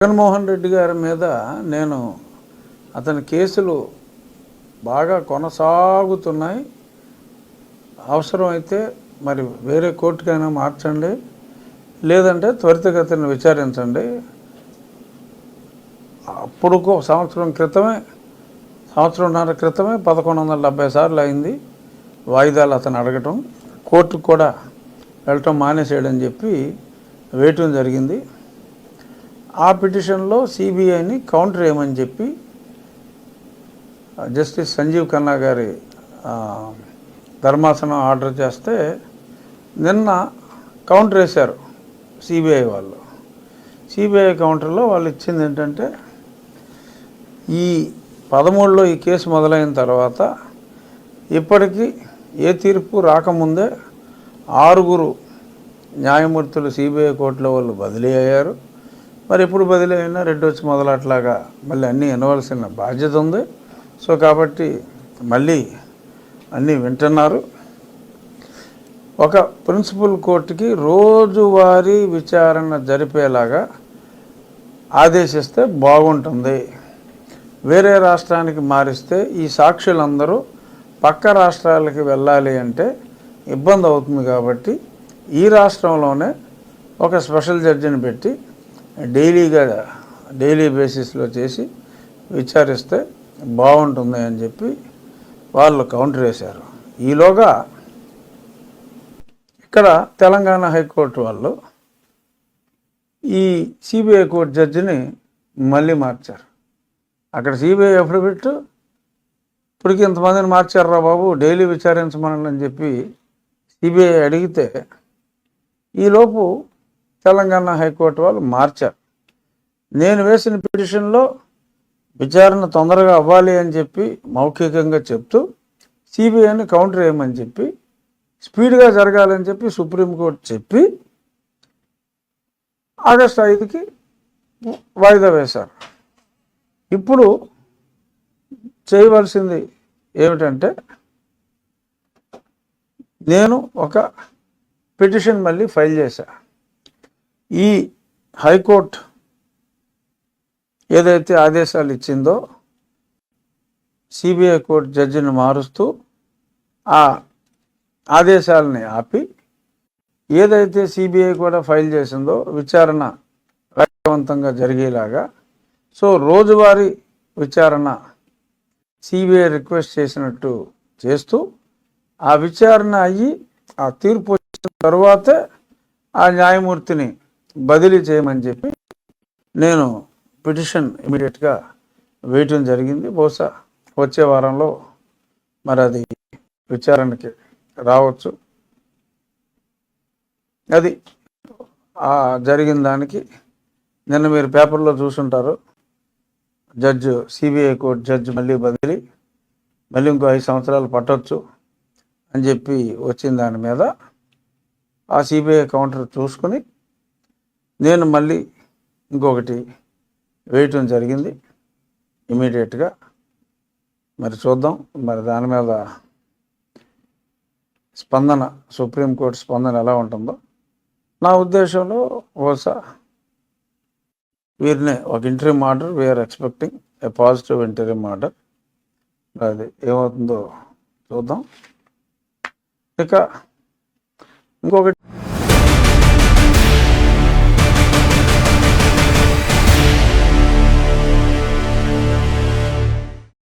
జగన్మోహన్ రెడ్డి గారి మీద నేను అతని కేసులు బాగా కొనసాగుతున్నాయి. అవసరమైతే మరి వేరే కోర్టుకైనా మార్చండి, లేదంటే త్వరితగతిన విచారించండి. అప్పుడు సంవత్సరంన్నర క్రితమే 1170 సార్లు అయింది వాయిదాలు అతను అడగటం. కోర్టుకు కూడా వెళ్ళటం మానేసేయడని చెప్పి వేయటం జరిగింది. ఆ పిటిషన్లో సిబిఐని కౌంటర్ వేయమని చెప్పి జస్టిస్ సంజీవ్ ఖన్నా గారి ధర్మాసనం ఆర్డర్ చేస్తే నిన్న కౌంటర్ వేశారు సిబిఐ వాళ్ళు. సిబిఐ కౌంటర్లో వాళ్ళు ఇచ్చింది ఏంటంటే, ఈ 13లో ఈ కేసు మొదలైన తర్వాత ఇప్పటికీ ఏ తీర్పు రాకముందే 6 న్యాయమూర్తులు సిబిఐ కోర్టులో వాళ్ళు బదిలీ అయ్యారు. మరి ఎప్పుడు బదిలీ అయినా రెడ్డి వచ్చి మొదలట్లాగా మళ్ళీ అన్నీ వినవలసిన బాధ్యత ఉంది. సో కాబట్టి మళ్ళీ అన్నీ వింటున్నారు. ఒక ప్రిన్సిపల్ కోర్టుకి రోజువారీ విచారణ జరిపేలాగా ఆదేశిస్తే బాగుంటుంది. వేరే రాష్ట్రానికి మారిస్తే ఈ సాక్షులందరూ పక్క రాష్ట్రాలకి వెళ్ళాలి అంటే ఇబ్బంది అవుతుంది. కాబట్టి ఈ రాష్ట్రంలోనే ఒక స్పెషల్ జడ్జిని పెట్టి డైలీ బేసిస్లో చేసి విచారిస్తే బాగుంటుంది అని చెప్పి వాళ్ళు కౌంటర్ వేశారు. ఈలోగా ఇక్కడ తెలంగాణ హైకోర్టు వాళ్ళు ఈ సిబిఐ కోర్టు జడ్జిని మళ్ళీ మార్చారు. అక్కడ సిబిఐ అఫిడవిట్ ఇప్పటికి ఇంతమందిని మార్చారా బాబు, డైలీ విచారించమని అని చెప్పి సిబిఐ అడిగితే ఈలోపు తెలంగాణ హైకోర్టు వాళ్ళు మార్చారు. నేను వేసిన పిటిషన్లో విచారణ తొందరగా అవ్వాలి అని చెప్పి మౌఖికంగా చెప్తూ సిబిఐని కౌంటర్ వేయమని చెప్పి స్పీడ్గా జరగాలని చెప్పి సుప్రీంకోర్టు చెప్పి ఆగస్టు 5కి వాయిదా వేశారు. ఇప్పుడు చేయవలసింది ఏమిటంటే, నేను ఒక పిటిషన్ మళ్ళీ ఫైల్ చేశా. ఈ హైకోర్టు ఏదైతే ఆదేశాలు ఇచ్చిందో సిబిఐ కోర్టు జడ్జిని మారుస్తూ ఆ ఆదేశాలని ఆపి, ఏదైతే సిబిఐ కూడా ఫైల్ చేసిందో విచారణ వేగవంతంగా జరిగేలాగా, సో రోజువారీ విచారణ సిబిఐ రిక్వెస్ట్ చేసినట్టు చేస్తూ ఆ విచారణ అయ్యి ఆ తీర్పు వచ్చిన తరువాతే ఆ న్యాయమూర్తిని బదిలీ చేయమని చెప్పి నేను పిటిషన్ ఇమీడియట్గా వేయటం జరిగింది. బహుశా వచ్చే వారంలో మరి అది విచారణకి రావచ్చు. అది జరిగిన దానికి నిన్న మీరు పేపర్లో చూసుంటారు, సిబిఐ కోర్టు జడ్జి మళ్ళీ బదిలీ, మళ్ళీ ఇంకో 5 సంవత్సరాలు పట్టొచ్చు అని చెప్పి వచ్చిన దాని మీద ఆ సిబిఐ కౌంటర్ చూసుకుని నేను మళ్ళీ ఇంకొకటి వేయటం జరిగింది ఇమీడియట్గా. మరి చూద్దాం మరి దాని మీద సుప్రీంకోర్టు స్పందన ఎలా ఉంటుందో. నా ఉద్దేశంలో బహుశా వీరిని ఒక interim order, we're expecting a positive interim order. అది ఏమవుతుందో చూద్దాం. ఇక ఇంకొకటి